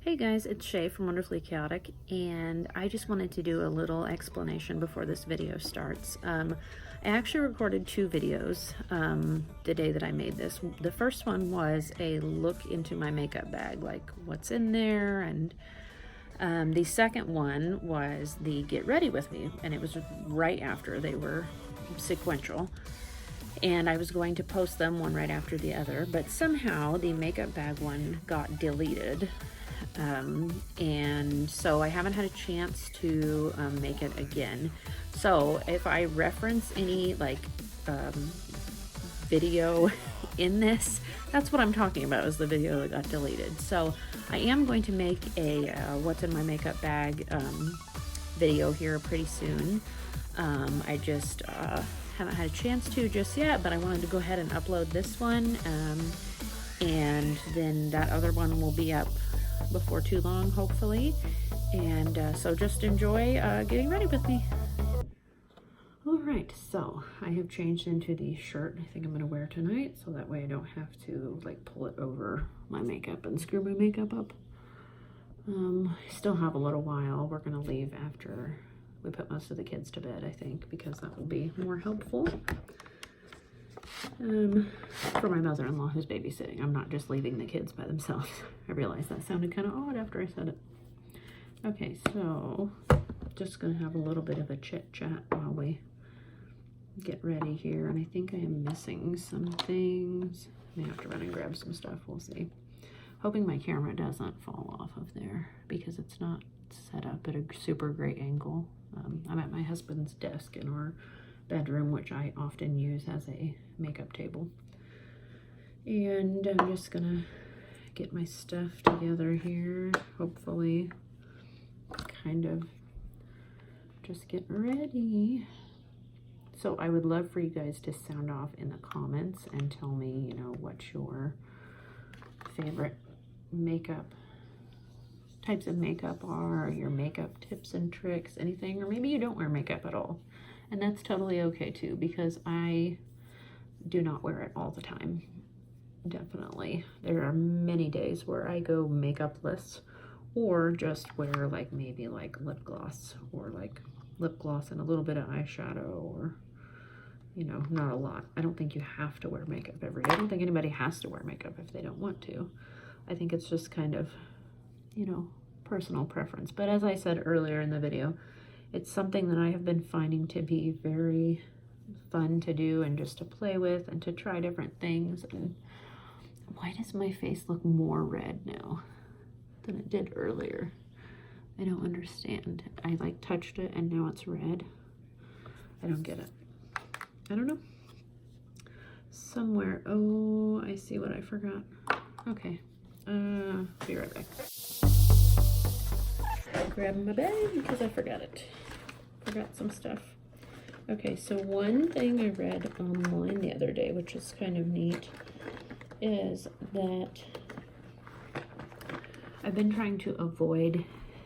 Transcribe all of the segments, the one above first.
Hey guys, it's Shay from Wonderfully Chaotic, and I just wanted to do a little explanation before this video starts. I actually recorded two videos the day that I made this. The first one was a look into my makeup bag, like what's in there, and the second one was the get ready with me, and it was right after. They were sequential, and I was going to post them one right after the other, but somehow the makeup bag one got deleted. And so I haven't had a chance to make it again. So if I reference any video in this, that's what I'm talking about, is the video that got deleted. So I am going to make a what's in my makeup bag video here pretty soon. I just haven't had a chance to just yet, but I wanted to go ahead and upload this one, and then that other one will be up before too long, hopefully. And so just enjoy getting ready with me. All right, so I have changed into the shirt I think I'm gonna wear tonight, so that way I don't have to like pull it over my makeup and screw my makeup up. I still have a little while. We're gonna leave after we put most of the kids to bed, I think, because that will be more helpful. For my mother-in-law who's babysitting. I'm not just leaving the kids by themselves. I realized that sounded kind of odd after I said it. Okay, so just gonna have a little bit of a chit chat while we get ready here, and I think I am missing some things. I may have to run and grab some stuff, we'll see. Hoping my camera doesn't fall off of there because it's not set up at a super great angle. I'm at my husband's desk in our bedroom, which I often use as a makeup table. And I'm just gonna get my stuff together here, hopefully kind of just get ready. So I would love for you guys to sound off in the comments and tell me, you know, what your favorite makeup types of makeup are, your makeup tips and tricks, anything, or maybe you don't wear makeup at all. And that's totally okay too, because I do not wear it all the time. Definitely. There are many days where I go makeupless, or just wear like maybe like lip gloss, or like lip gloss and a little bit of eyeshadow, or, you know, not a lot. I don't think you have to wear makeup every day. I don't think anybody has to wear makeup if they don't want to. I think it's just kind of, you know, personal preference. But as I said earlier in the video, it's something that I have been finding to be very fun to do and just to play with and to try different things. And why does my face look more red now than it did earlier? I don't understand. I like touched it and now it's red. I don't get it. I don't know. Somewhere, oh, I see what I forgot. Okay, be right back. Grab my bag because I forgot it. Forgot some stuff. Okay, so one thing I read online the other day, which is kind of neat, is that I've been trying to avoid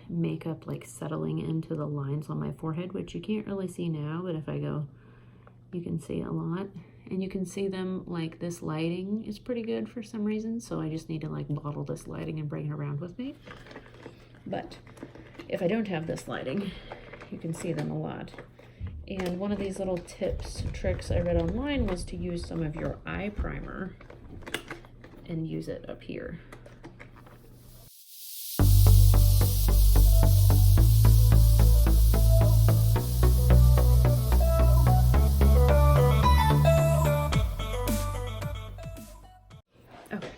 makeup like settling into the lines on my forehead, which you can't really see now, but if I go, you can see a lot. And you can see them, like this lighting is pretty good for some reason, so I just need to like bottle this lighting and bring it around with me. But if I don't have this lighting, you can see them a lot. And one of these little tips, tricks I read online was to use some of your eye primer and use it up here. Okay,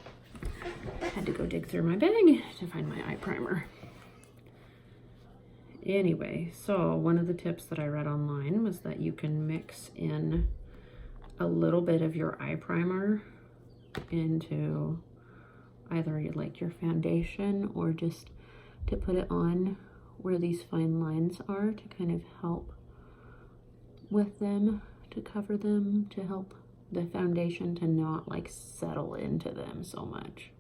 had to go dig through my bag to find my eye primer. Anyway, so one of the tips that I read online was that you can mix in a little bit of your eye primer into either like your foundation, or just to put it on where these fine lines are to kind of help with them, to cover them, to help the foundation to not like settle into them so much.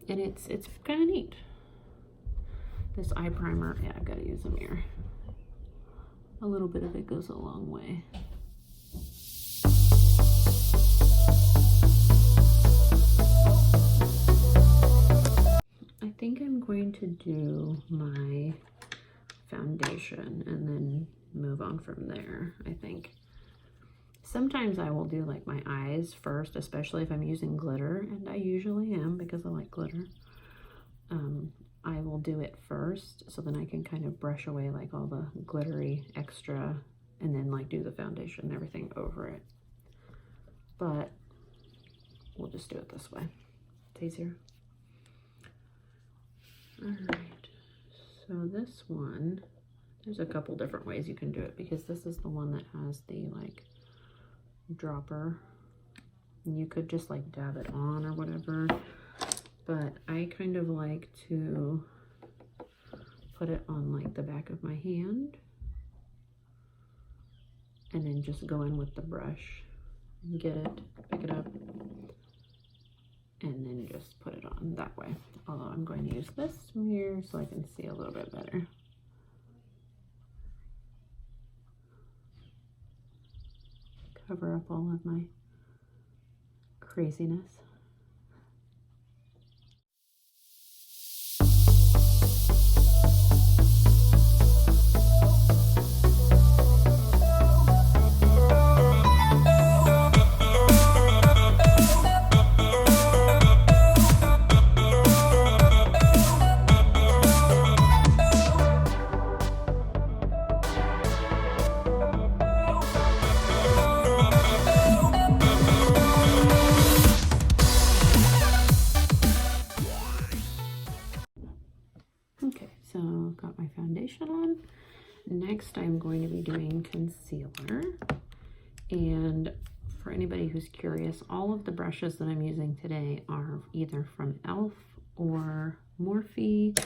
And it's kind of neat. This eye primer, yeah, I've got to use a mirror. A little bit of it goes a long way. I think I'm do my foundation and then move on from there, I think. Sometimes I will do like my eyes first, especially if I'm using glitter, and I usually am because I like glitter. I will do it first so then I can kind of brush away like all the glittery extra and then like do the foundation and everything over it. But we'll just do it this way. It's easier. Alright, so this one, there's a couple different ways you can do it because this is the one that has the like dropper. And you could just like dab it on or whatever. But I kind of like to put it on like the back of my hand and then just go in with the brush, get it, pick it up, and then just put it on that way. Although I'm going to use this mirror so I can see a little bit better. Cover up all of my craziness. Got my foundation on. Next I'm going to be doing concealer, and for anybody who's curious, all of the brushes that I'm using today are either from e.l.f. or Morphe,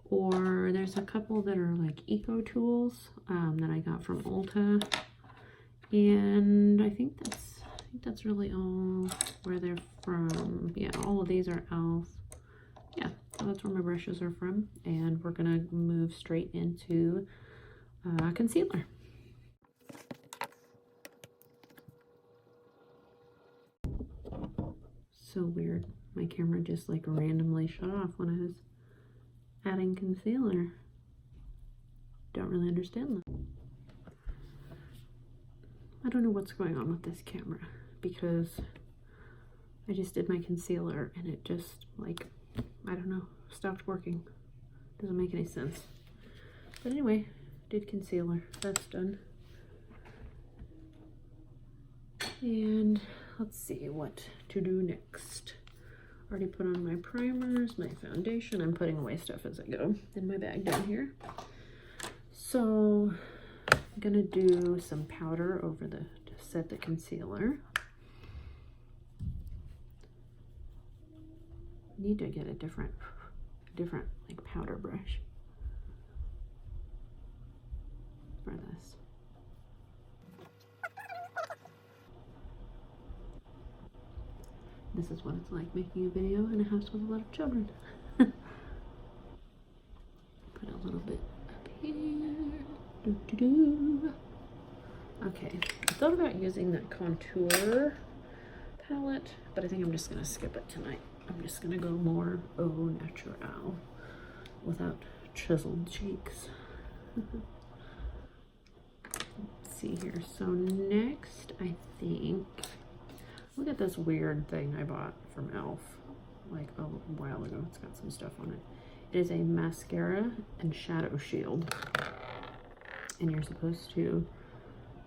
or there's a couple that are like Eco Tools that I got from Ulta, and I think that's really all where they're from. Yeah, all of these are e.l.f. Yeah, so that's where my brushes are from, and we're gonna move straight into concealer. So weird, my camera just like randomly shut off when I was adding concealer. Don't really understand that. I don't know what's going on with this camera because I just did my concealer and it just like, I don't know, stopped working. Doesn't make any sense. But anyway, did concealer. That's done. And let's see what to do next. Already put on my primers, my foundation. I'm putting away stuff as I go in my bag down here. So I'm gonna do some powder over to set the concealer. Need to get a different like powder brush for this. This is what it's like making a video in a house with a lot of children. Put a little bit up here. Okay, I thought about using that contour palette, but I think I'm just gonna skip it tonight. I'm just gonna go more au naturel without chiseled cheeks. Let's see here. So next, I think, look at this weird thing I bought from e.l.f. like a while ago. It's got some stuff on it. It is a mascara and shadow shield, and you're supposed to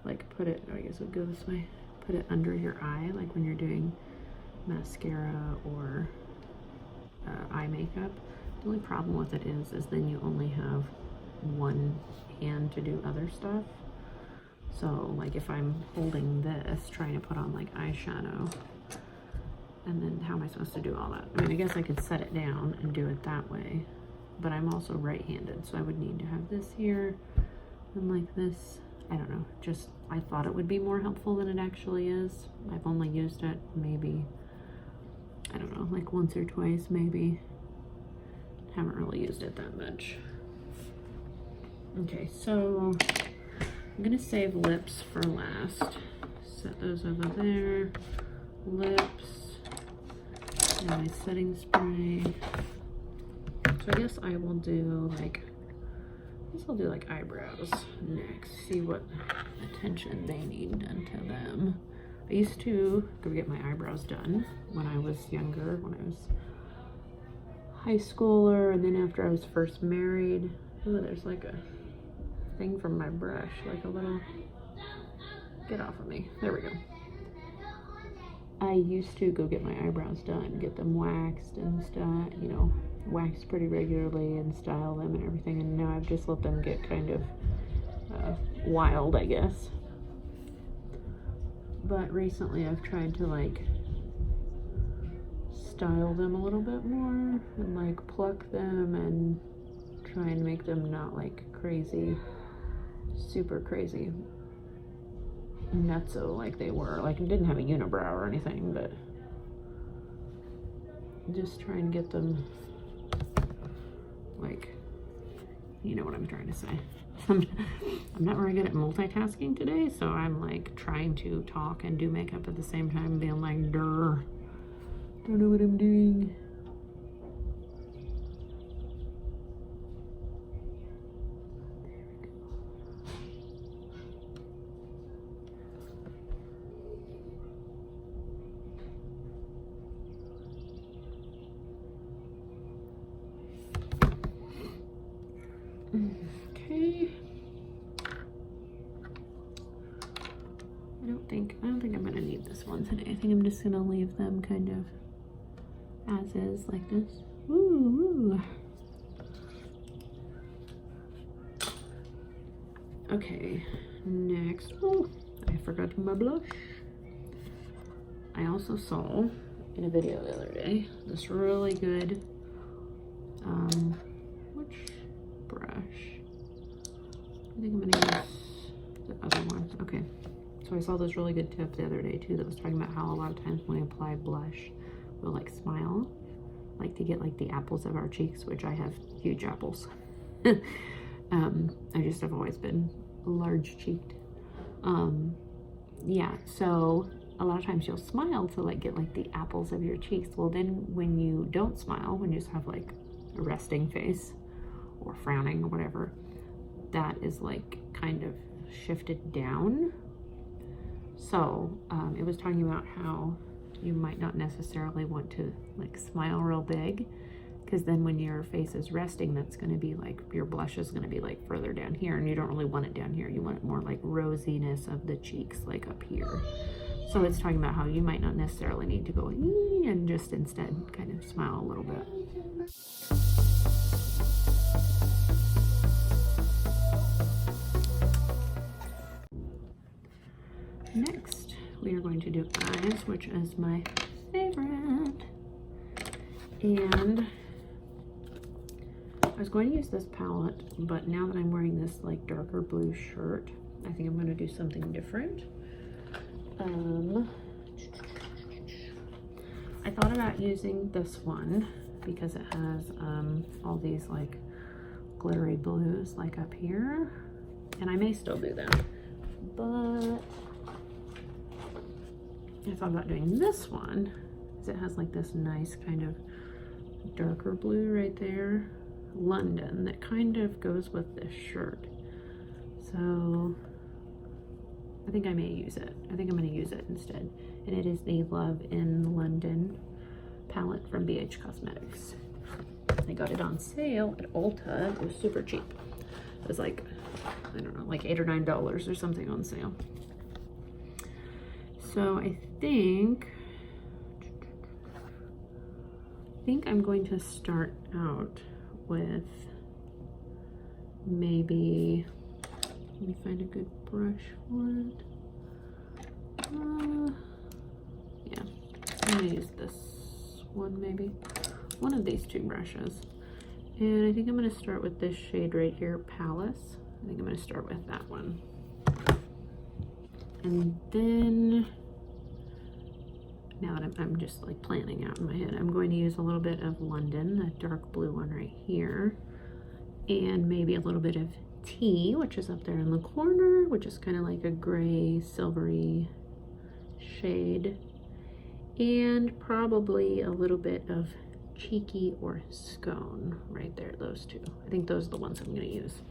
like put it, I guess it would go this way, put it under your eye, like when you're doing mascara or eye makeup. The only problem with it is then you only have one hand to do other stuff. So like if I'm holding this trying to put on like eyeshadow, and then how am I supposed to do all that? I mean, I guess I could set it down and do it that way, but I'm also right-handed, so I would need to have this here and like this. I don't know, just I thought it would be more helpful than it actually is. I've only used it maybe, I don't know, like once or twice maybe. Haven't really used it that much. Okay, so I'm gonna save lips for last. Set those over there. Lips. And my setting spray. So So I guess I will do like, I'll do like eyebrows next, see what attention they need done to them. I used to go get my eyebrows done when I was younger, when I was high schooler, and then after I was first married. Oh, there's like a thing from my brush, like a little, get off of me. There we go. I used to go get my eyebrows done, get them waxed and stuff, you know, waxed pretty regularly and style them and everything, and now I've just let them get kind of wild, I guess. But recently I've tried to like style them a little bit more and like pluck them and try and make them not like crazy, super crazy nutso like they were. Like, it didn't have a unibrow or anything, but just try and get them like, you know what I'm trying to say. I'm not very good at multitasking today, so I'm like trying to talk and do makeup at the same time, being like, durr, don't know what I'm doing. Okay. I don't think I'm gonna need this one today. I think I'm just gonna leave them kind of as is, like this. Woo, woo. Okay, next. Oh, I forgot my blush. I also saw in a video the other day this really good which brush? I think I'm gonna use the other one. Okay, so I saw this really good tip the other day too that was talking about how a lot of times when we apply blush, we'll like smile, like to get like the apples of our cheeks, which I have huge apples. I just have always been large cheeked. Yeah, so a lot of times you'll smile to like get like the apples of your cheeks. Well, then when you don't smile, when you just have like a resting face or frowning or whatever, that is like kind of shifted down. So it was talking about how you might not necessarily want to like smile real big, because then when your face is resting, that's going to be like, your blush is going to be like further down here, and you don't really want it down here. You want it more like rosiness of the cheeks, like up here. So it's talking about how you might not necessarily need to go and just instead kind of smile a little bit. Next, we are going to do eyes, which is my favorite. And I was going to use this palette, but now that I'm wearing this like darker blue shirt, I think I'm going to do something different. I thought about using this one because it has all these like glittery blues like up here, and I may still do that, but I thought about doing this one because it has like this nice kind of darker blue right there, London, that kind of goes with this shirt. So I think I may use it. I think I'm going to use it instead. And it is the Love in London palette from BH Cosmetics. I got it on sale at Ulta. It was super cheap. It was like, I don't know, like $8 or $9 or something on sale. So I think I'm going to start out with maybe, let me find a good brush for it. Yeah, I'm gonna use this one, maybe one of these two brushes, and I think I'm gonna start with this shade right here, Palace. I think I'm gonna start with that one, and then now that I'm just like planning out in my head, I'm going to use a little bit of London, the dark blue one right here, and maybe a little bit of Tea, which is up there in the corner, which is kind of like a gray silvery shade, and probably a little bit of Cheeky or Scone right there, those two. I think those are the ones I'm going to use.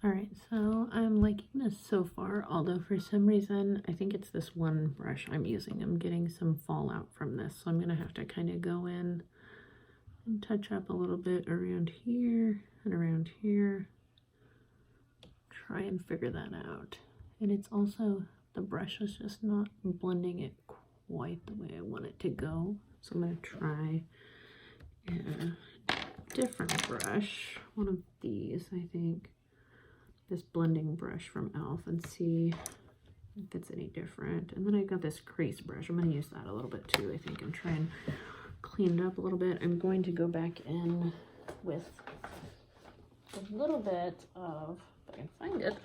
Alright, so I'm liking this so far, although for some reason, I think it's this one brush I'm using. I'm getting some fallout from this, so I'm going to have to kind of go in and touch up a little bit around here and around here. Try and figure that out. And it's also, the brush is just not blending it quite the way I want it to go. So I'm going to try a different brush, one of these, I think. This blending brush from e.l.f. and see if it's any different. And then I got this crease brush. I'm going to use that a little bit too, I think, and try and clean it up a little bit. I'm going to go back in with a little bit of, if I can find it,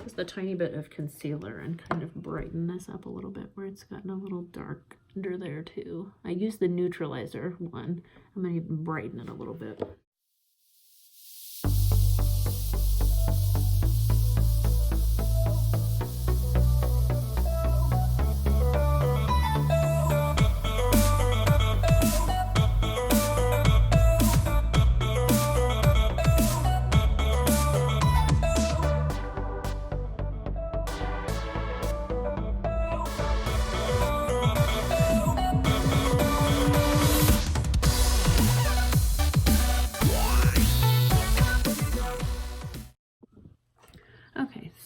just a tiny bit of concealer and kind of brighten this up a little bit where it's gotten a little dark under there too. I used the neutralizer one. I'm going to even brighten it a little bit.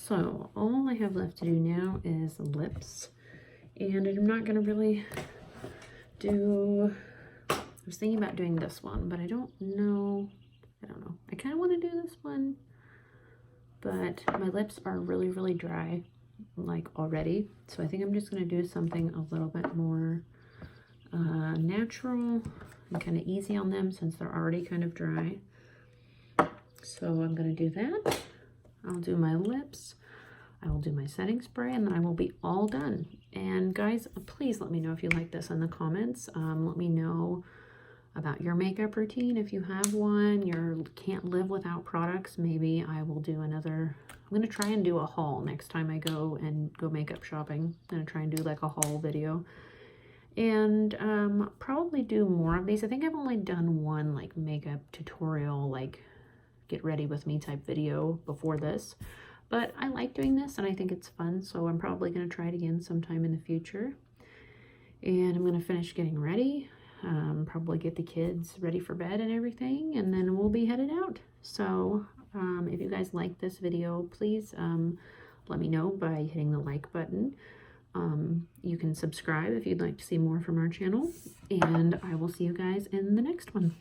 So all I have left to do now is lips, and I'm not going to really do, I was thinking about doing this one, but I don't know, I kind of want to do this one, but my lips are really, really dry, like already, so I think I'm just going to do something a little bit more natural and kind of easy on them since they're already kind of dry. So I'm going to do that. I'll do my lips, I will do my setting spray, and then I will be all done. And guys, please let me know if you like this in the comments. Let me know about your makeup routine. If you have one, you can't live without products, maybe I will do another, I'm going to try and do a haul next time I go makeup shopping. I'm going to try and do like a haul video. And probably do more of these. I think I've only done one like makeup tutorial, like get ready with me type video before this, but I like doing this and I think it's fun, so I'm probably going to try it again sometime in the future. And I'm going to finish getting ready, probably get the kids ready for bed and everything, and then we'll be headed out. So if you guys like this video, please let me know by hitting the like button. You can subscribe if you'd like to see more from our channel, and I will see you guys in the next one.